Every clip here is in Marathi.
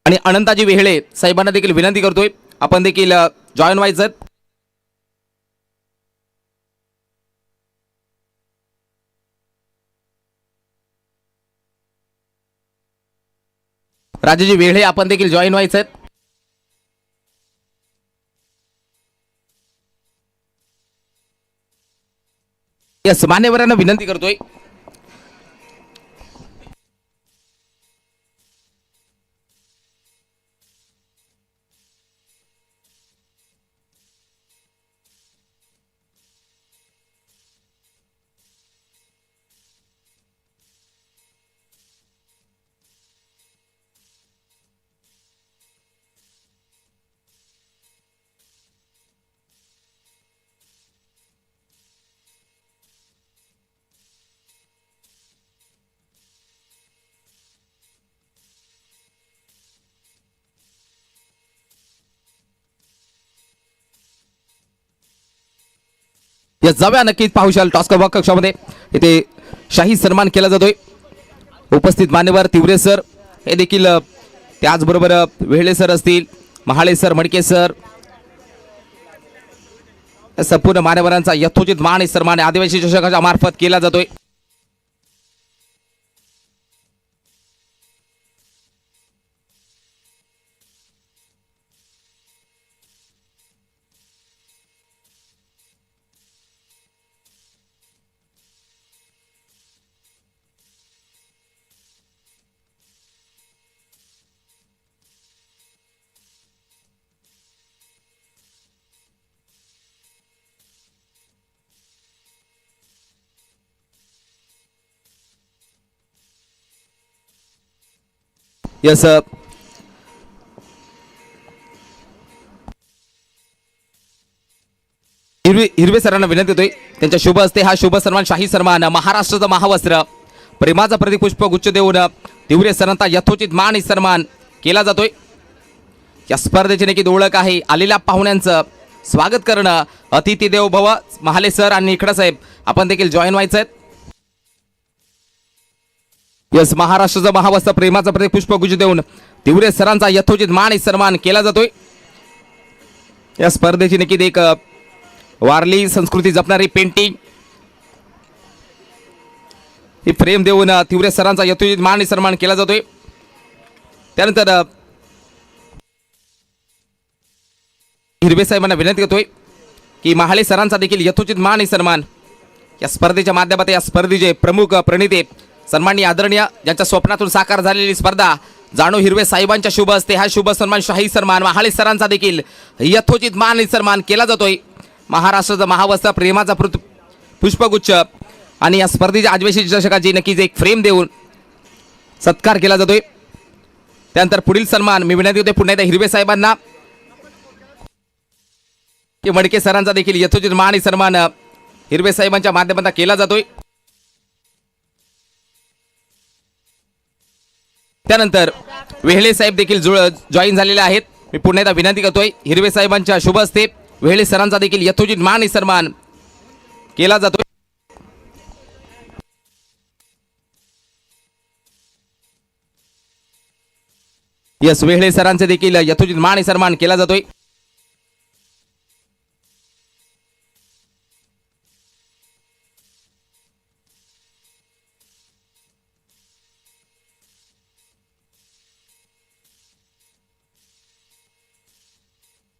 आणि अनंताजी वेहळे साहेबांना देखील विनंती करतोय आपण देखील जॉईन व्हायचं. राजाजी वेहळे आपण देखील जॉईन व्हायचं. यस, मान्यवरांना विनंती करतोय. या जाव्या नक्कीच पाहू शकाल टॉस्कर कक्षामध्ये इथे शाही सन्मान केला जातोय. उपस्थित मान्यवर तिवरे सर हे देखील, त्याचबरोबर वेहळे सर असतील, महाळे सर, मडके सर, संपूर्ण मान्यवरांचा यथोचित मान आणि सन्मान आदिवासी चषकाच्या मार्फत केला जातोय. यस, हिरवे सरांना विनंती होतोय त्यांच्या शुभ हस्ते हा शुभ सन्मान, शाही सन्मान, महाराष्ट्राचं महावस्त्र, प्रेमाचा प्रतिपुष्प गुच्छ देऊन तिवरे सरांचा यथोचित मान आणि सन्मान केला जातोय. या स्पर्धेची नक्कीच ओळख आहे आलेल्या पाहुण्यांचं स्वागत करणं. अतिथी देव भव, महाले सर आणि निखडा साहेब आपण देखील जॉईन व्हायचं. यस, महाराष्ट्राचं महावस्त्र, प्रेमाचा प्रतिपुष्प गुच्छ देऊन तिवरे सरांचा यथोचित मान आणि सन्मान केला जातोय. या स्पर्धेची नक्कीच एक वारली संस्कृती जपणारी पेंटिंग, ही फ्रेम देऊन तिवरे सरांचा यथोचित मान आणि सन्मान केला जातोय. त्यानंतर हिरवे साहेबांना विनंती करतोय की महाले सरांचा देखील यथोचित मान आणि सन्मान या स्पर्धेच्या माध्यमातून या स्पर्धेचे प्रमुख प्रणेते सन्माननीय आदरणीय ज्यांच्या स्वप्नातून साकार झालेली स्पर्धा जाणू हिरवे साहेबांच्या शुभ हस्ते हा शुभ सन्मान, शाही सन्मान, महाले सरांचा देखील यथोचित मान आणि सन्मान केला जातोय. महाराष्ट्राचा महावस्त्र, प्रेमाचा पुष्पगुच्छ आणि या स्पर्धेच्या आदिवासी चषकाची नक्कीच एक फ्रेम देऊन सत्कार केला जातोय. त्यानंतर पुढील सन्मान मी विनंती होते पुन्हा एकदा हिरवे साहेबांना की मडके सरांचा देखील यथोचित मान आणि सन्मान हिरवे साहेबांच्या माध्यमातून केला जातोय. त्यानंतर वेहळे साहेब देखील जॉईन झालेले आहेत. मी पुन्हा एकदा विनंती करतोय हिरवे साहेबांच्या शुभ हस्ते वेहळे सरांचा देखील यथोचित मान आणि सन्मान केला जातोय. यस, वेहळे सरांचे देखील यथोचित मान आणि सन्मान केला जातोय.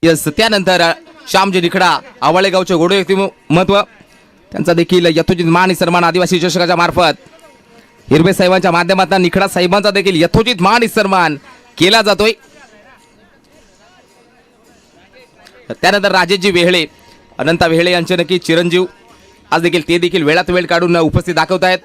यस, त्यानंतर श्यामजी निखडा आवळे गावचे गोडे व्यक्तिमत्व त्यांचा देखील यथोचित मान आणि सन्मान आदिवासी चषकाच्या मार्फत हिरवे साहेबांच्या माध्यमातून निखडा साहेबांचा देखील यथोचित मान आणि सन्मान केला जातोय. त्यानंतर राजेशजी वेहळे, अनंता वेहळे यांचे नक्की चिरंजीव आज देखील ते देखील वेळात वेळ काढून उपस्थित दाखवत आहेत.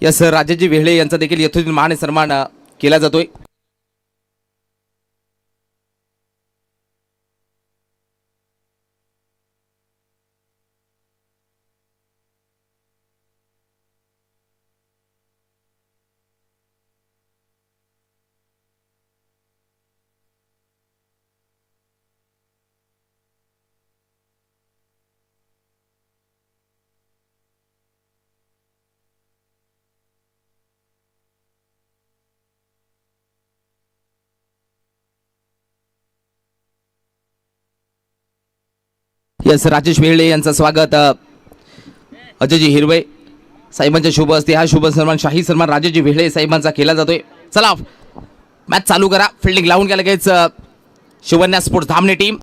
यस राजाजी वेहळे यांचा देखील यथोचित मान आणि सन्मान केला जातोय. यस राजेश वेहळे यांचं स्वागत अजयजी हिरवे साहेबांच्या शुभ असते. हा शुभ सन्मान शाही सन्मान राजेशजी वेहळे साहेबांचा केला जातोय. चला मॅच चालू करा. फिल्डिंग लावून घ्या लगेच शिवन्या स्पोर्ट्स धामणे टीम.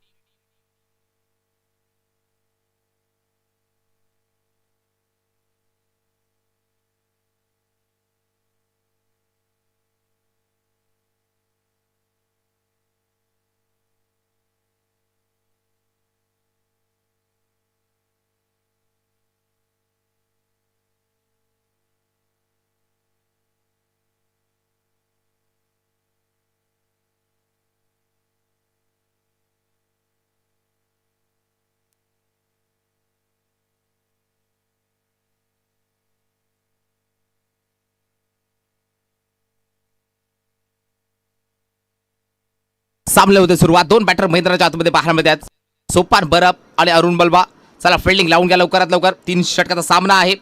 सामने होते सुरुवात. दोन बॅटर मैदानाच्या आतमध्ये पाहण्यामध्ये आहेत. सोपान बरफ आणि अरुण बलबा. चला फिल्डिंग लावून घ्या लवकरात लवकर. 3 षटकाचा सामना आहे.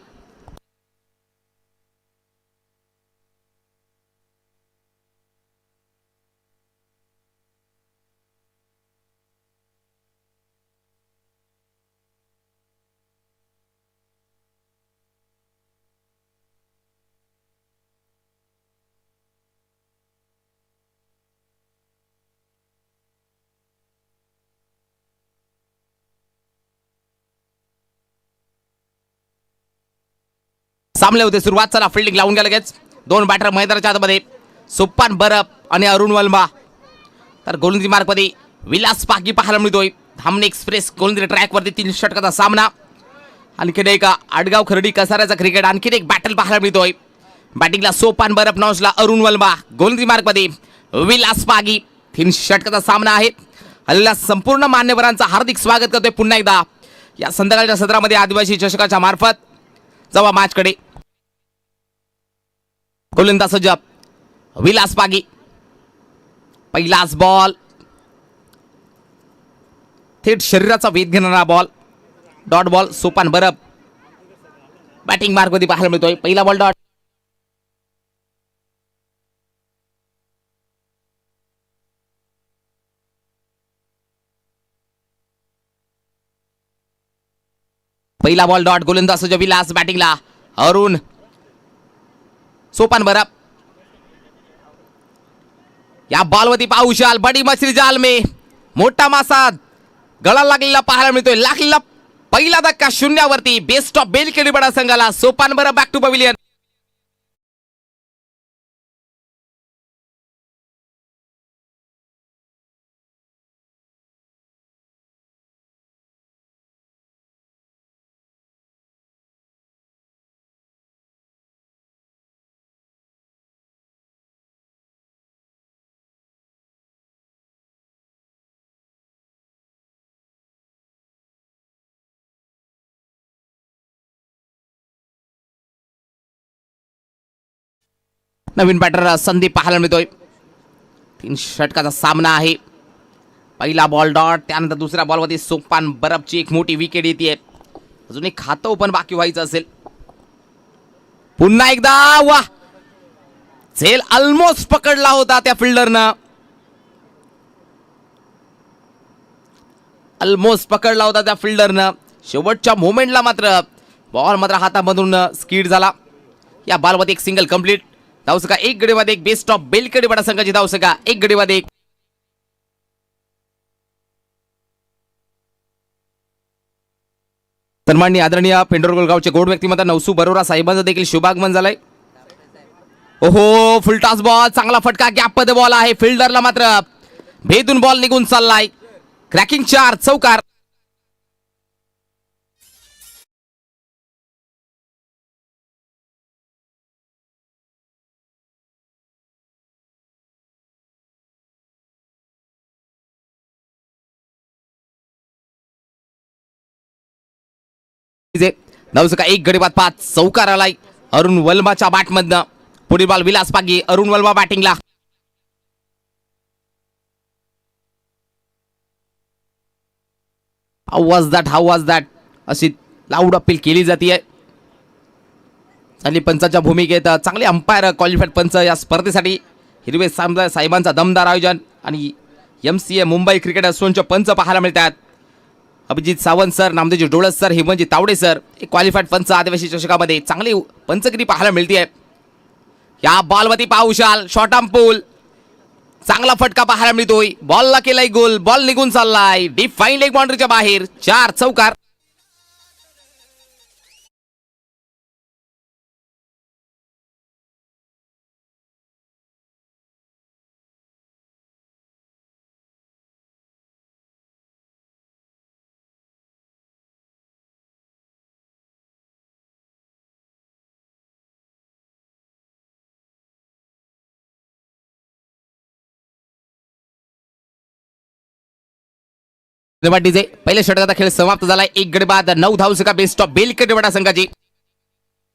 सामने होते सुरुवात. चला फिल्डिंग लावून घ्या लगेच. दोन बॅटर मैदानाच्या आतमध्ये सोपान बरफ आणि अरुण वल्मा. तर गोलंदाजी मार्गमध्ये विलास पागी पाहायला मिळतोय. धामणे एक्सप्रेस गोलंदाजी ट्रॅकवरती 3 षटकाचा सामना. आणखीन एक आडगाव खर्डी कसाऱ्याचा क्रिकेट. आणखीन एक बॅटल पाहायला मिळतोय. बॅटिंगला सोपान बरफ, नॉसला अरुण वल्मा. गोलंदाजी मार्गमध्ये विलास पागी. 3 षटकाचा सामना आहे. हल्ला संपूर्ण मान्यवरांचा हार्दिक स्वागत करतोय पुन्हा एकदा या संध्याकाळच्या सत्रामध्ये आदिवासी चषकाच्या मार्फत. जावा मॅचकडे. गोलंदाज सज्ज विलास पागी. पहिलाच बॉल थेट शरीराचा वेध घेणारा बॉल. Dot ball. सोपान बरफ बॅटिंग मार्कमध्ये पाहायला मिळतोय. पहिला बॉल डॉट. पहिला बॉल डॉट. गोलंदाज सज्ज विलास. बॅटिंगला अरुण. सोपान बरफ. या बॉलवरती पाहू शाल बडी मछली जाल में मोठा मासा गळा लागलेला पाहायला मिळतोय. लागलेला पहिला धक्का शून्यावरती. बेस्ट ऑफ बेलखेडी बडा संघाला. Sopan Baraf back to pavilion. नवीन बॅटर संदीप पाहायला मिळतोय. 3 षटकाचा सामना आहे. पहिला बॉल डॉट. त्यानंतर दुसऱ्या बॉलवरती सोपान बरफची एक मोठी विकेट येते. अजून एक खातं ओपन बाकी व्हायचं असेल. पुन्हा एकदा वा. झेल ऑलमोस्ट पकडला होता त्या फिल्डरनं. ऑलमोस्ट पकडला होता त्या फिल्डरनं. शेवटच्या मोमेंटला मात्र बॉल मात्र हातामधून स्किड झाला. या बॉलवरती एक सिंगल कंप्लीट. धावसका 1 गडीमध्ये 1. बेस्ट ऑफ बेलखेडी बडा संघाची धावसका 1 गडीमध्ये 1. सन्माननीय आदरणीय पेंढरगोल गावचे गोड व्यक्तिमत्व नवसू बरोरा साहेबांचं देखील शुभागमन झालंय. ओहो फुलटॉस बॉल. चांगला फटका. गॅप मध्ये बॉल आहे. फिल्डरला मात्र भेदून बॉल निघून चाललाय. क्रॅकिंग 4 चौकार. धावसंख्या 1 गडी बाद 5 चौकार आलाय अरुण वल्माच्या बॅटमधनं. पुढील ball Vilas Pagi, Arun वल्मा बॅटिंगला. How was that अशी लाऊड अपील केली जाते. चांगली पंचाच्या भूमिकेत चांगले अंपायर क्वालिफाईड पंच या स्पर्धेसाठी. हिरवे साहेबांचा दमदार आयोजन आणि MCA मुंबई क्रिकेट असोसिएशनचे पंच पाहायला मिळतात. अभिजित सावंत सर, नामदेवजी डोळस सर, हेमंतजी तावडे सर हे क्वालिफाईड पंच आदिवासी चषकामध्ये चांगली पंचगिरी पाहायला मिळते. या बॉलवरती पाहुशाल शॉर्ट आर्म पूल चांगला फटका पाहायला मिळतोय. बॉलला केलाय गोल, बॉल निघून चाललाय डीप फाईन लेग बाउंड्रीच्या बाहेर. 4 चौकार. डीजे पहिल्या षटकाचा खेळ समाप्त झालाय. 1 गडी बाद 9 धावसंख्या बेस्ट ऑफ बेलकडे संघाची.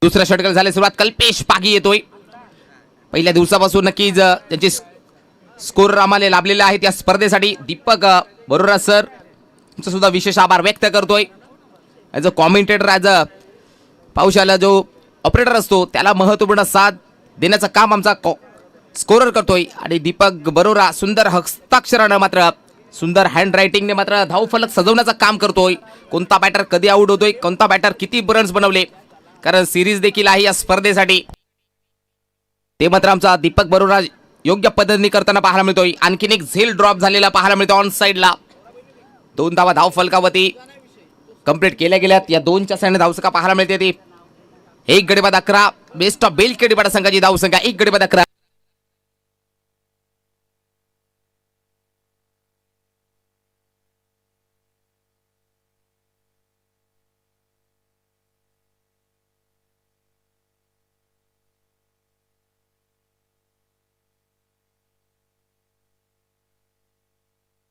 दुसऱ्या षटकाला झाली सुरुवात. कल्पेश पागी येतोय. पहिल्या दिवसापासून नक्कीच त्यांचे स्कोर आम्हाला लाभलेले आहेत या स्पर्धेसाठी. दीपक बरोरा सर तुमचा सुद्धा विशेष आभार व्यक्त करतोय. As a commentator, as a पावसाला जो ऑपरेटर असतो त्याला महत्त्वपूर्ण साथ देण्याचं काम आमचा स्कोरर करतोय. आणि दीपक बरोरा सुंदर हस्ताक्षरानं मात्र सुंदर हँड रायटिंगने मात्र धावफलक सजवण्याचं काम करतोय. कोणता बॅटर कधी आउट होतोय, कोणता बॅटर किती रन्स बनवले, कारण सिरीज देखील आहे या स्पर्धेसाठी. ते मात्र आमचा दीपक बरोरा योग्य पद्धतीने करताना पाहायला मिळतोय. आणखीन एक झेल ड्रॉप झालेला पाहायला मिळतो ऑन साईडला. 2 धावा धावफलकावरती कंप्लीट केल्या गेल्यात. या 2च्या साईडने धावसंख्या पाहायला मिळते ती 1 गडी बाद 11 बेस्ट ऑफ बेलखेडी संघाची धावसंख्या 1 गडी बाद 11.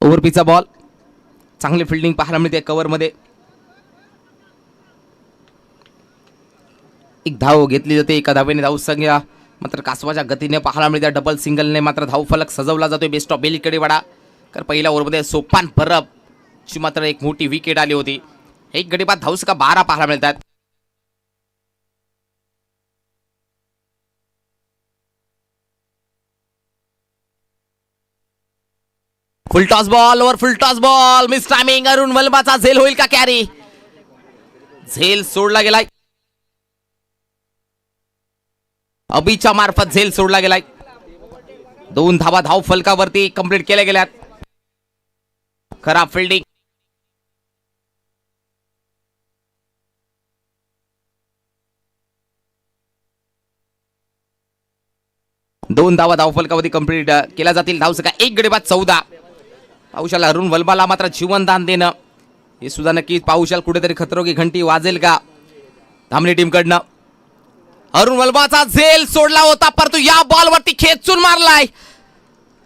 ओव्हरपीचा बॉल चांगली फिल्डिंग पाहायला मिळते कव्हरमध्ये. एक धाव घेतली जाते. एका धावेने धावसंख्या मात्र कासवाच्या गतीने पाहायला मिळते. डबल सिंगलने मात्र धावफलक सजवला जातोय बेस्ट ऑफ बेलकडे वाडा. कारण पहिल्या ओव्हरमध्ये सोपान परब ची मात्र एक मोठी विकेट आली होती. 1 गडी बाद धावसंख्या 12 पाहायला मिळतात. फुल टॉस बॉल वर full toss ball miss timing. Arun वल्माचा झेल होईल का कॅरी? झेल सोडला गेलाय. अभिच्या मार्फत झेल सोडला गेलाय. 2 धावा धाव फलकावरती कंप्लीट केल्या गेल्यात. खराब फिल्डिंग. दोन धावा धावफलकावरती कंप्लीट केल्या जातील. धावसंख्या 1 गडी बाद 14. पाहुशाल अरुण वल्माला मात्र जीवनदान देणं हे सुद्धा नक्की पाहुशाल कुठेतरी खतरो की घंटी वाजेल का धामणी टीम कडनं. अरुण वल्माचा झेल सोडला होता परंतु या बॉलवरती खेचून मारलाय,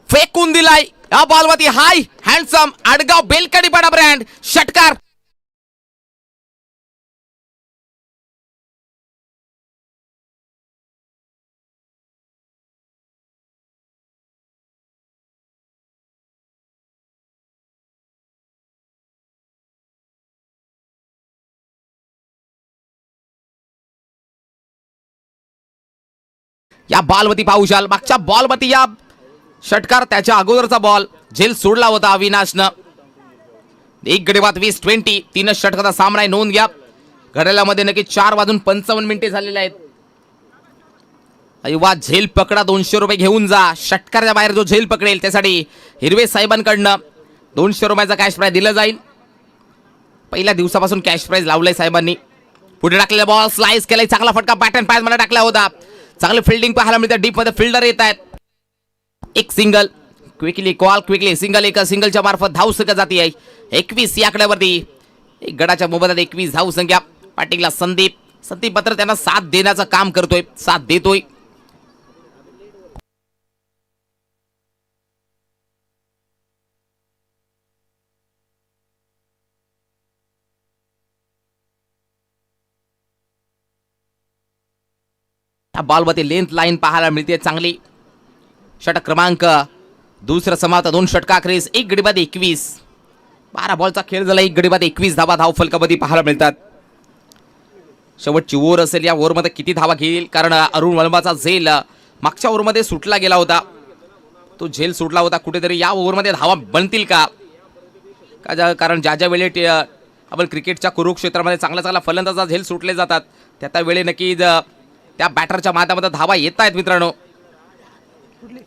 फेकून दिलाय. या बॉलवरती हाय हँडसम आडगाव बेलकडी बडा ब्रँड षटकार. या बॉलवरती पाहुशाल मागच्या बॉलवरती या षटकार त्याच्या अगोदरचा बॉल झेल सोडला होता अविनाशनं. 1 गडी बाद 20-20 तीनच षटकाचा सामना आहे. नोंद घ्या घड्याळामध्ये नक्की 4:55 झालेले आहेत. अय्वा झेल पकडा 200 रुपये घेऊन जा. षटकाराच्या बाहेर जो झेल पकडेल त्यासाठी हिरवे साहेबांकडनं 200 रुपयाचा कॅश प्राइज दिला जाईल. पहिल्या दिवसापासून कॅश प्राइज लावलाय साहेबांनी. पुढे टाकलेला बॉल स्लाइस केलाय. चांगला फटका बॅट अँड पाय मला टाकला होता. चांगली फिल्डिंग पाहायला मिळते. डीप मध्ये फिल्डर येत आहेत. एक single quickly call quickly single. एका सिंगलच्या मार्फत धाव संख्या जाती आहे 21 या आकड्यावरती. एक गडाच्या मोबदल्यात 21 धाव संख्या. पाटीलला संदीप मात्र त्यांना साथ देण्याचं काम करतोय, साथ देतोय. या बॉलवरती लेंथ लाईन पाहायला मिळते चांगली. षटक क्रमांक दुसरं समाप्त. 2 षटकाखेरीस 1 गडी बाद 21. 12 बॉलचा खेळ झाला. 1 गडी बाद 21 धावा धाव फलकामध्ये पाहायला मिळतात. शेवटची ओव्हर असेल. या ओव्हरमध्ये किती धावा घेईल, कारण अरुण वल्माचा झेल मागच्या ओव्हरमध्ये सुटला गेला होता. तो झेल सुटला होता. कुठेतरी या ओव्हरमध्ये धावा बनतील का, कारण ज्या ज्या वेळी आपण क्रिकेटच्या कुरुक्षेत्रामध्ये चांगला चांगला फलंदाजा झेल सुटले जातात, त्या वेळी नक्कीच त्या बॅटरच्या माध्यमातून धावा येत आहेत मित्रांनो.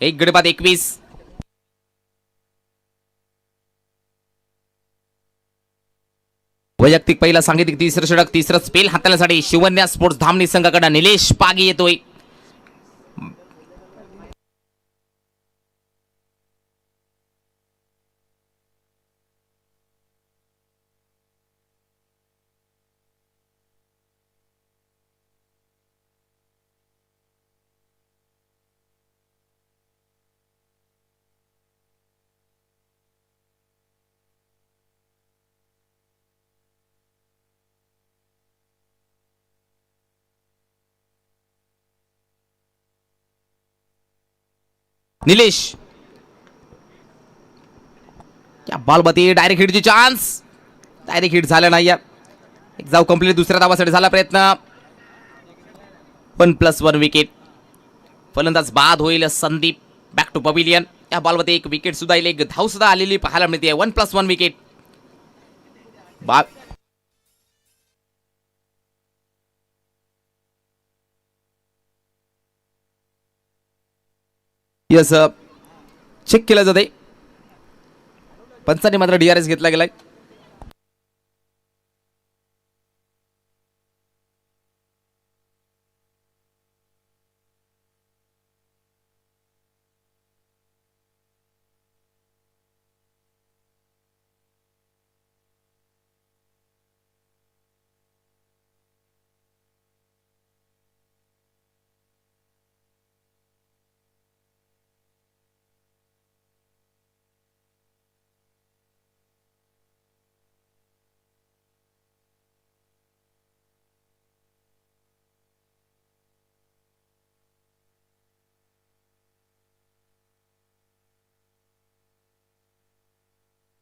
1 गडी बाद 21. वैयक्तिक पहिला सांगितलं. तिसरं षटक, तिसरं स्पेल हाताळण्यासाठी शिवन्या स्पोर्ट्स धामणी संघाकडे निलेश पागी येतोय. निलेश या बॉलमध्ये डायरेक्ट हिटची चान्स. डायरेक्ट हिट झालं नाही. एक जाऊ कंप्लीट. दुसऱ्या धावासाठी झाला प्रयत्न. 1+1 विकेट. फलंदाज बाद होईल संदीप. Back to pavilion. या बॉलमध्ये एक विकेट सुद्धा येईल. एक धाव सुद्धा आलेली पाहायला मिळते. 1+1 विकेट. यस, चेक केलं जाते. पंचांनी मात्र DRS घेतला गेलाय.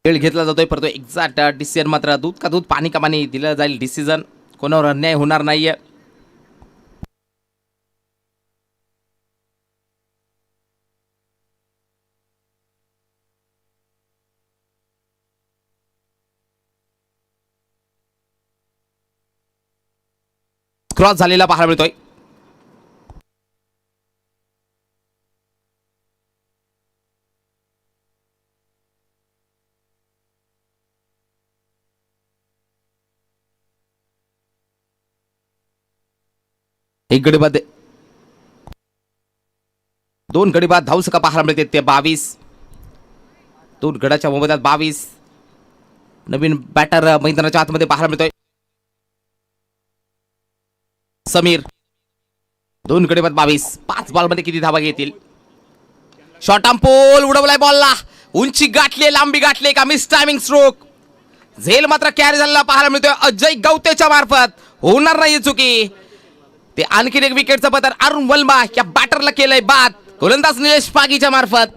खेळ घेतला जातोय, परंतु एक्झॅक्ट डिसिजन मात्र दूध का दूध पाणी का पाणी दिलं जाईल. डिसिजन कोणावर अन्याय होणार नाहीये. क्रॉस झालेला पाहायला मिळतोय. एक गडी बाद 2 गडी बाद धावसका पाहायला मिळते. ते 22. 2 गडाच्या मोबदल्यात 22. नवीन बॅटर मैदानाच्या आतमध्ये पाहायला मिळतोय. समीर. 2 गडी बाद 22. 5 बॉलमध्ये किती धावा घेतील. शॉर्ट आर्म पोल उडवलाय बॉलला. उंची गाठली, लांबी गाठली का मिस टायमिंग स्ट्रोक. झेल मात्र कॅरी झालेला पाहायला मिळतोय अजय गवतेच्या मार्फत. होणार नाही चुकी. ते आणखीन एक विकेटचं पतन अरुण वल्मा या बॅटरला केलंय बाद. गोलंदाज निलेश पागीच्या मार्फत.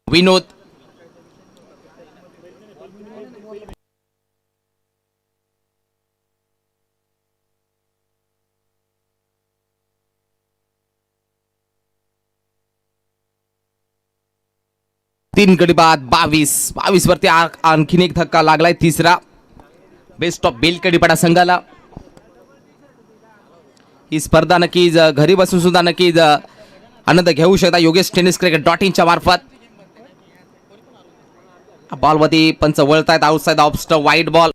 विनोद. तीन गडी बाद 22 वरती आणखीन एक धक्का लागलाय. तिसरा बेस्ट ऑफ बेलकडीपाडा संघाला. ही स्पर्धा नक्कीच घरी बसून सुद्धा नक्कीच आनंद घेऊ शकता योगेश टेनिस क्रिकेट .in मार्फत. बॉलवरती पंच वळतायत. Outside off stump wide ball.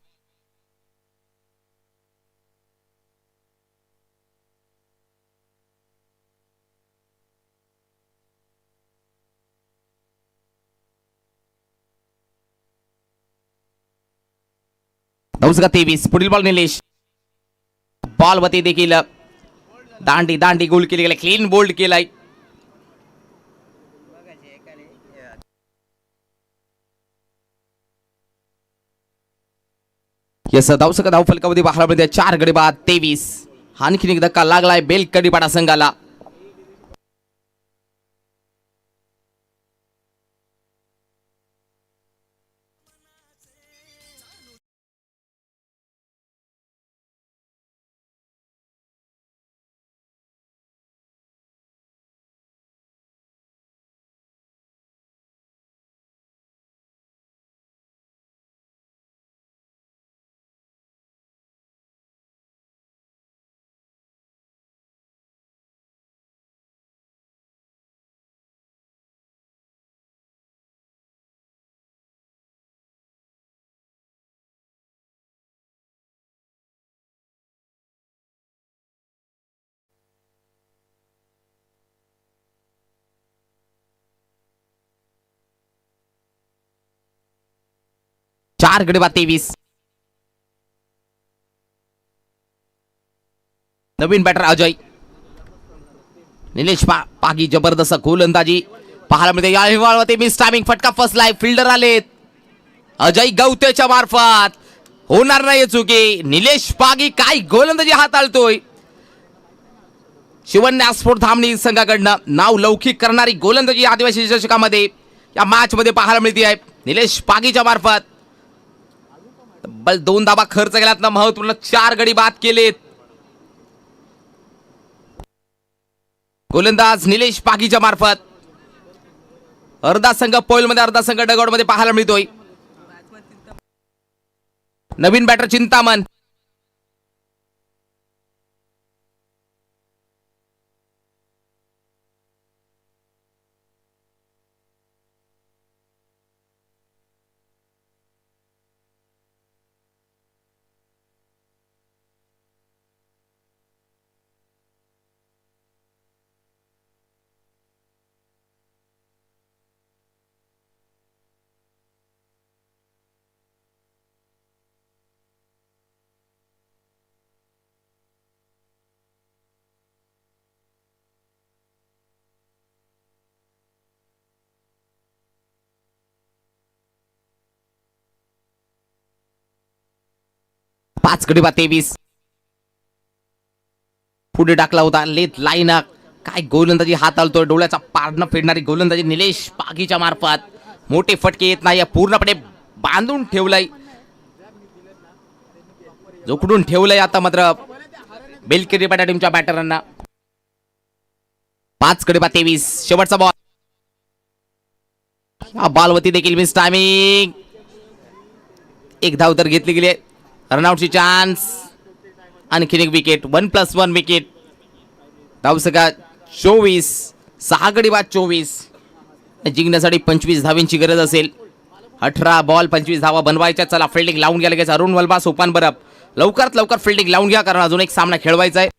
धावसंख्या 23. पुढील बॉल निलेश, बॉल वरती देखील दांडी दांडी गोल केली गेली, क्लीन बोल्ड केलाय. यस धावसंख्या धावफलकामध्ये पाहायला मिळते 4 गडी बाद 23. आणखीन एक धक्का लागलाय बेलकडीपाडा संघाला. चार गडी बाद 23. नवीन बॅटर अजय, निलेश पागी जबरदस्त गोलंदाजी पाहायला मिळते. या हिवाळवरती मिस टायमिंग फटका फसलाय, फिल्डर आलेत. अजय गवतेच्या मार्फत होणार नाही चुकी. निलेश पागी काय गोलंदाजी हाताळतोय. शिवन्या स्फोट धामणी संघाकडनं नाव लौकिक करणारी गोलंदाजी आदिवासी चषकामध्ये या मॅच मध्ये पाहायला मिळते आहे. निलेश पागीच्या मार्फत तब्बल 2 धावा खर्च केल्यात ना, महत्वपूर्ण 4 गडी बाद केलेत. गोलंदाज निलेश पागीच्या मार्फत अर्धा संघ पोल मध्ये, अर्धा संघ डगआउट मध्ये पाहायला मिळतोय. नवीन बॅटर चिंतामण, पाच गडी बाद 23. पुढे टाकला होता लेत लाईन. काय गोलंदाजी हाताळतोय, डोळ्याचा पारणं फेडणारी गोलंदाजी निलेश पागीच्या मार्फत. मोठे फटके येत नाही, पूर्णपणे बांधून ठेवलाय, जोखडून ठेवलंय आता मात्र बेलकेरी बॅटा टीमच्या बॅटरांना. 5 गडी बाद 23. शेवटचा बॉल, बॉलवरती देखील मिस टायमिंग. एक धाव तर घेतली गेली, रनआउटची चान्स. आणखीन एक विकेट, 1+1 विकेट. धावसंख्या 24. 6 गडी बाद 24. जिंकण्यासाठी 25 धावांची गरज असेल. 18 बॉल 25 धावा बनवायच्या. चला फिल्डिंग लावून घ्या लगेच. अरुण वल्बा, सोपान बरब लवकरात लवकर फिल्डिंग लावून घ्या, कारण अजून एक सामना खेळवायचा आहे.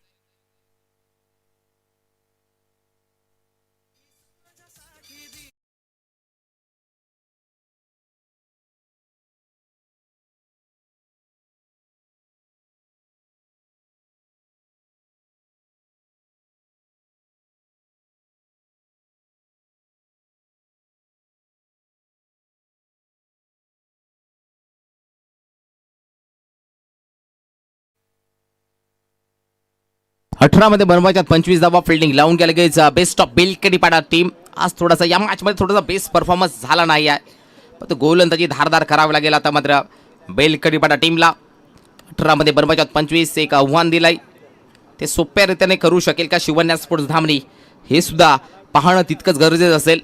मध्ये बनवायच्यात 25 धावा. फिल्डिंग लावून घ्या लगेच. Best of Belkadipada team. आज थोडासा या मॅच मध्ये थोडासा बेस्ट परफॉर्मन्स झाला नाही आहे, पण गोलंदाजी धारदार करावी लागेल आता मात्र बेलकडीपाडा टीमला. 18 मध्ये बनवायच्यात 25. एक आव्हान दिलंय, ते सोप्या रीतीने करू शकेल का शिवन्या स्पोर्ट्स धामणी, हे सुद्धा पाहणं तितकंच गरजेचं असेल.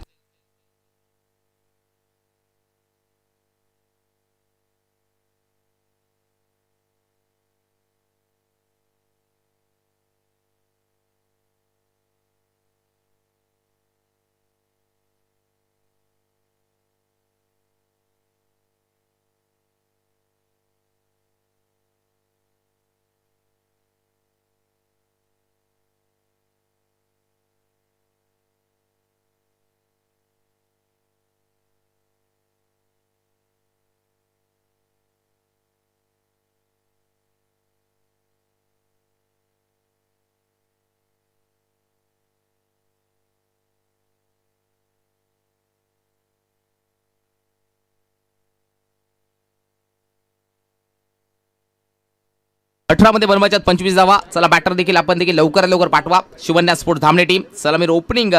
18 मध्ये बनवायच्यात 25 धावा. चला बॅटर देखील आपण देखील लवकरात लवकर पाठवा. शिवन्या स्पोर्ट धामणे टीम, चला మీరు ओपनिंग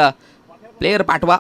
प्लेयर पाठवा.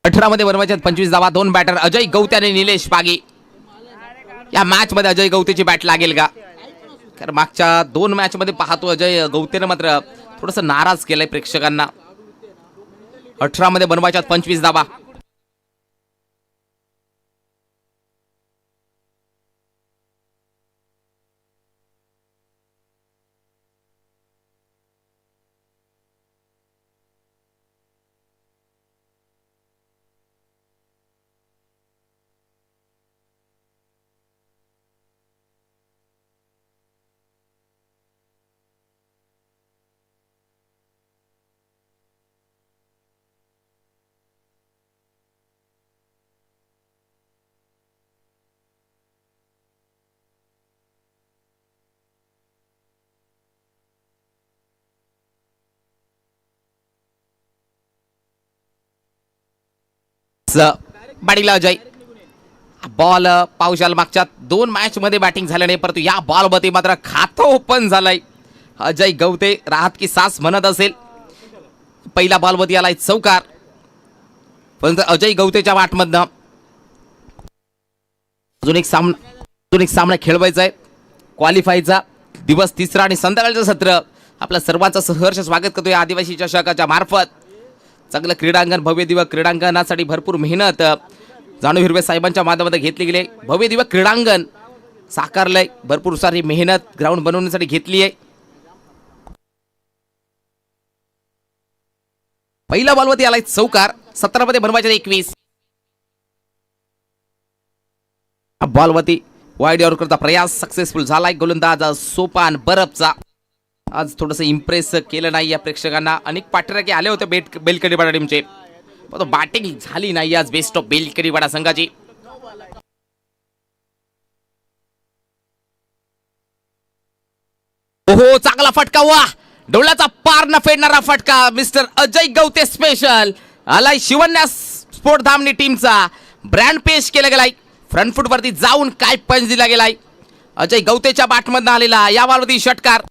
18 मध्ये बनवायच्यात 25 धावा. 2 बॅटर अजय गवते आणि निलेश पागी. या मॅच मध्ये अजय गवतेची बॅट लागेल का? कारण मागच्या 2 मॅच मध्ये पाहतो अजय गवतेने मात्र थोडंसं नाराज केलंय प्रेक्षकांना. 18 मध्ये बनवायच्यात 25 धावा. बॅटिंगला अजय. बॉल पावसाल मागच्या 2 मॅच मध्ये बॅटिंग झाल्याने परंतु या बॉल मध्ये मात्र खातं ओपन झालंय. अजय गवते राहत की सास म्हणत असेल. पहिला बॉल मध्ये आलाय चौकार. परंतु अजय गवतेच्या बॅटमधनं अजून एक सामना खेळवायचा आहे. क्वालिफायचा दिवस 3रा आणि संध्याकाळचं सत्र. आपलं सर्वांचं सहर्ष स्वागत करतोय आदिवासी चषकाच्या मार्फत. चांगलं क्रीडांगण, भव्य दिव्य क्रीडांगणासाठी भरपूर मेहनत जाणू हिरवे साहेबांच्या माध्यमातून घेतली गेली. भव्य दिव्य क्रीडांगण साकारलंय. भरपूर सारी मेहनत ग्राउंड बनवण्यासाठी घेतली आहे. पहिला बॉलवरती आलाय चौकार. 17 मध्ये बनवायचे 21. बॉलवरती वाईड ऑर्डर करता प्रयास सक्सेसफुल झालाय. गोलंदाज सोपान बरफचा आज थोडंसं इम्प्रेस केलं नाही या प्रेक्षकांना. अनेक पाठराखी आले होते बेलकरीवाडा टीमचे, पण बॅटिंग झाली नाही आज बेस्ट ऑफ बेलकरीवाडा संघाची. ओहो, चांगला फटका. वा, डोळ्याचा पार न फेडणारा फटका. मिस्टर अजय गवते स्पेशल आलाय. शिवन्या स्पोर्ट धामणी टीमचा ब्रँड पेश केला गेलाय. फ्रंट फुट वरती जाऊन काय पंच दिला गेलाय. अजय गवतेच्या बॅटमधनं आलेला या बॉलवरती षटकार.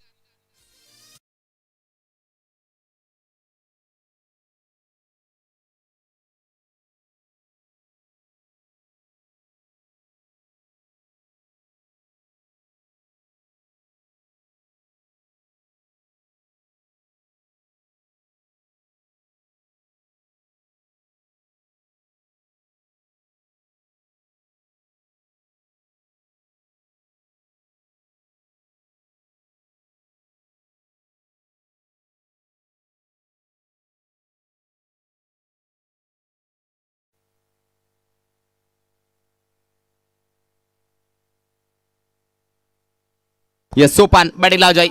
सोपान बॅटिंगला अजय.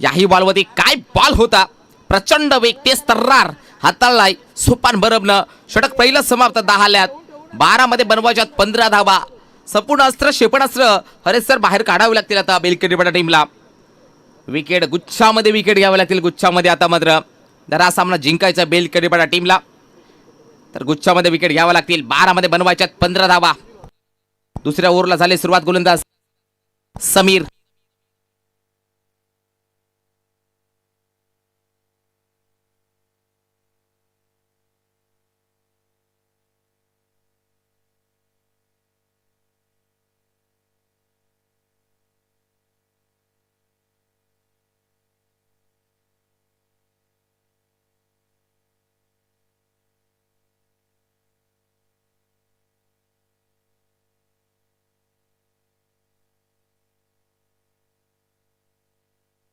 याही बॉलवरती काय बॉल होता. प्रचंड वेग, तेज तर्रार हाताळलाय सोपान बरबनं. षटक पहिलं समाप्त. 10 12 मध्ये बनवायच्यात 15 धावा. संपूर्ण अस्त्र क्षेपणास्त्र हरेसर बाहेर काढावे लागतील आता बेलकरीवाडा टीमला. विकेट गुच्छामध्ये विकेट घ्यावे लागतील. गुच्छामध्ये आता मात्र जर हा सामना जिंकायचा बेलकरीवाडा टीमला तर गुच्छामध्ये विकेट घ्यावा लागतील. 12 मध्ये बनवायच्यात 15 धावा. दुसऱ्या ओव्हरला झाली सुरुवात. गोलंदाज समीर.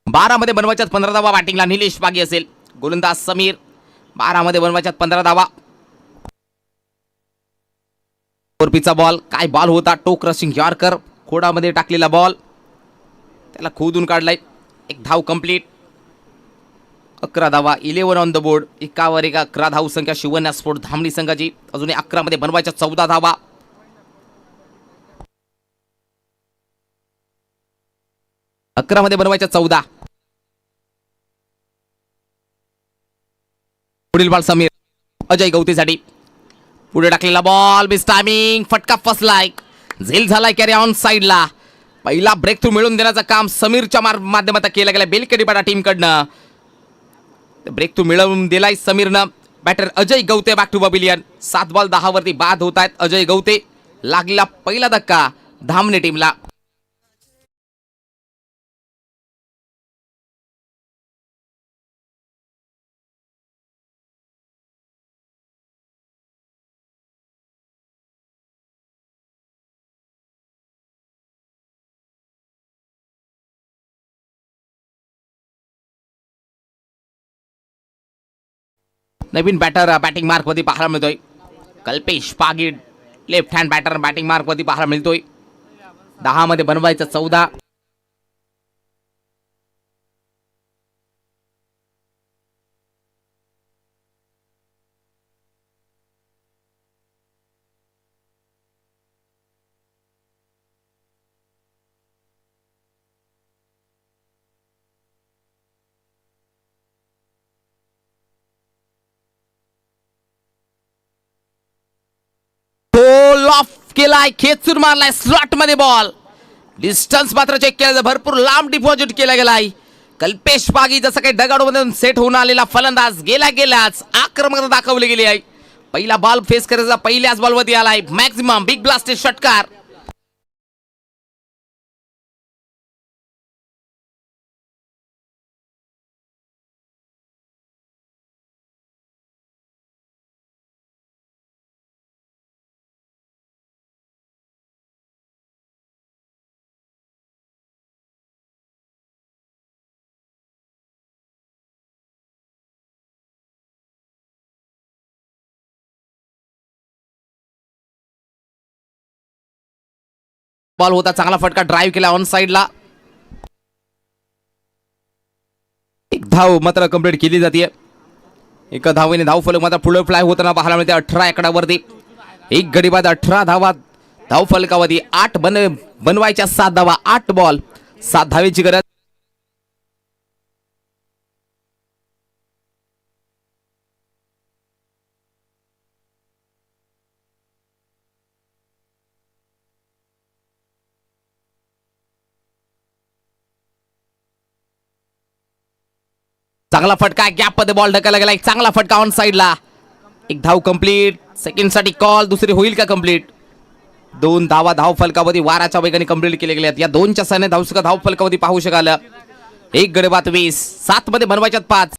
बारा मध्ये बनवायच्यात 15 धावा. बॅटिंगला निलेश पागी असेल. गोलंदाज समीर 12 मध्ये बनवायच्यात 15 धावा. कोरपीचा बॉल, काय बॉल होता, टो क्रशिंग यॉर्कर, खोडामध्ये टाकलेला बॉल, त्याला खोदून काढलाय. एक धाव कंप्लीट. 11 धावा, 11 ऑन द बोर्ड. एकावर एक 11 धाव संख्या शिवन्या स्पोर्ट धामणी संघाची. अजून 11 मध्ये बनवायच्या 14 धावा. मध्ये बनवायच्या 14. पुढील बॉल समीर, अजय गवतेसाठी पुढे टाकलेला बॉल, मिस टायमिंग, फटका फसलाय, झेल झालाय कॅरी ऑन साइडला. पहिला ब्रेक थ्रू मिळवून देण्याचं काम समीरच्या माध्यमातून केलं गेलं बेलकेडीपाडा टीमकडनं. ब्रेक थ्रू मिळवून दिलाय समीरनं. Batter Ajay Gawate back to pavilion. 7 ball 10 वरती बाद होत आहेत. अजय गवते, लागलेला पहिला धक्का धामणे टीमला. नवीन बॅटर बॅटिंग मार्क मध्ये पाहायला मिळतोय. Kalpesh Pagid left hand batter batting mark मध्ये पाहायला मिळतोय. 10 मध्ये बनवायचं 14. ऑफ केलाय, खेचून मारलाय स्लॉट मध्ये बॉल. डिस्टन्स मात्र चेक केलं, भरपूर लांब डिपॉझिट केला गेलाय. कल्पेश पागी जसं काही दगडामधून सेट होऊन आलेला फलंदाज गेल्याच आक्रमकता दाखवली गेली आहे. पहिला बॉल फेस करायचा पहिल्याच बॉलवरती आलाय. मॅक्झिमम बिग ब्लास्टेड षटकार. बॉल होता, चांगला फटका ड्राईव्ह केला ऑन साइडला. एक धाव मात्र कंप्लीट केली जाते. एका धावेने धाव फलक मात्र पुढे फ्लाय होताना पाहायला मिळते. 18 एकडावरती एक गडी बाद 18 धावा धाव फलकावरती. 8 बनवायच्या 7 धावा. 8 बॉल 7 धावेची गरज. चांगला फटका गॅप मध्ये बॉल ढकलला गेला. एक चांगला फटका ऑन साइडला. एक धाव कंप्लीट. सेकंड साठी कॉल, दुसरी होईल का कंप्लीट. 2 धावा धाव फलकावरती वाराच्या वेगाने कंप्लीट केले गेले. या दोनच्या सहाय्याने धावसुका धाव फलकावरती पाहू शकाल. एक गडी बाद 20. 7 मध्ये बनवायच्यात 5.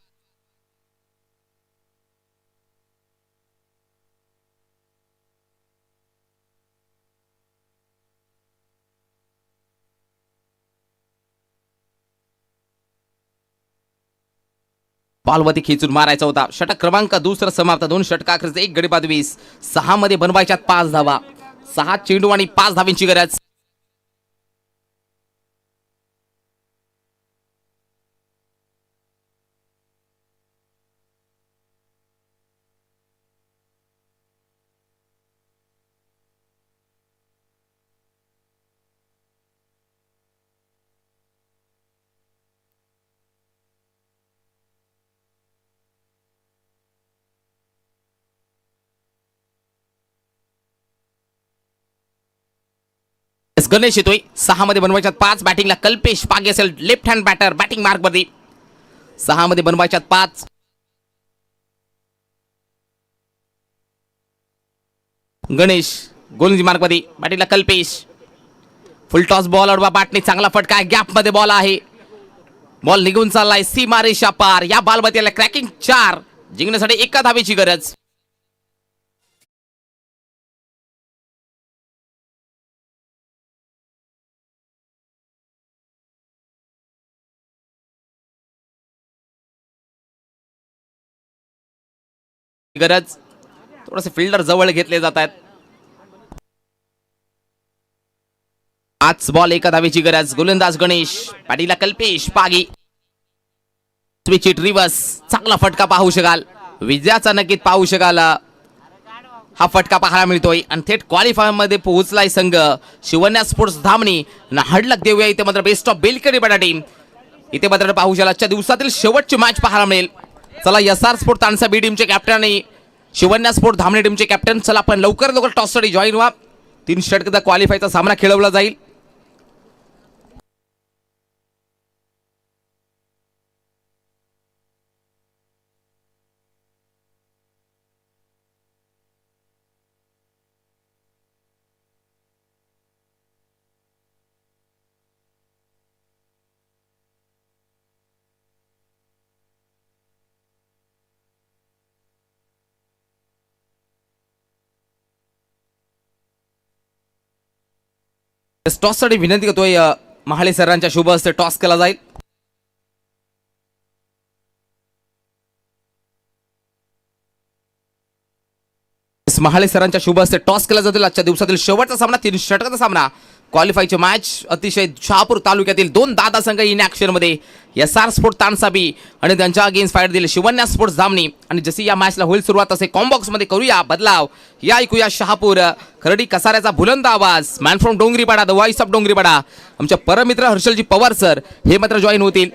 बॉलवरती खेचून मारायचा होता. षटक क्रमांक दुसरा समाप्त. 2 षटकाखेरचे एक गडी बाद 20. 6 मध्ये बनवायच्यात 5 धावा. 6 चेंडू आणि 5 धावांची गरज. गणेश येतोय. 6 मध्ये बनवायच्यात 5. बॅटिंगला कल्पेश पागे असेल left hand batter batting mark वरती. 6 मध्ये बनवायच्यात 5. गणेश गोलंदाजी मार्क मध्ये. बॅटिंगला कल्पेश. फुल टॉस बॉल अडवा बॅटने चांगला फटका. गॅप मध्ये बॉल आहे. बॉल निघून चाललाय सीमा रेषा पार. या बॉलवरती क्रॅकिंग 4. जिंकण्यासाठी 1 धावेची गरज. गरज, थोडेसे फिल्डर जवळ घेतले जात आहेत. 5 बॉल 1 धावेची गरज. गोलंदाज गणेश, पाठीला Kalpesh Pagi, switch it reverse. चांगला फटका पाहू शकाल, विजयाचा नक्कीच पाहू शकाल. हा फटका पाहायला मिळतोय आणि थेट क्वालिफायर मध्ये पोहोचलाय संघ शिवन्या स्पोर्ट्स धामणी. हडलक देऊया इथे मात्र बेस्ट ऑफ बेलकरी बडा टीम. इथे मात्र पाहू शकाल आजच्या दिवसातील शेवटची मॅच पाहायला मिळेल. चला SR स्पोर्ट तानसा बी टीमचे कॅप्टन आणि शिवन्या स्पोर्ट धामणी टीमचे कॅप्टन, चला आपण लवकर टॉससाठी जॉईन व्हा. 3 षटकांचा क्वालिफायचा सामना खेळवला जाईल. टॉससाठी विनंती करतोय महाले सरांच्या शुभ हस्ते टॉस केला जाईल. महाले सरांच्या शुभ हस्ते टॉस केला जातील. आजच्या दिवसातील शेवटचा सामना 3 षटकांचा सामना क्वालिफायची मॅच अतिशय शहापूर तालुक्यातील 2 दादा संघ इन ऍक्शन मध्ये SR स्पोर्ट तानसाबी आणि त्यांच्या अगेन्स्ट फाईट दिले शिवन्या स्पोर्ट्स धामणी. आणि जशी या मॅचला होईल सुरुवात तसे कॉम्बॉक्स मध्ये करूया बदलाव. या ऐकूया शहापूर खरडी कसाऱ्याचा बुलंद आवाज. Man from Dongripada, the voice of Dongripada, आमचे परमित्र हर्षलजी पवार सर हे मात्र जॉईन होतील.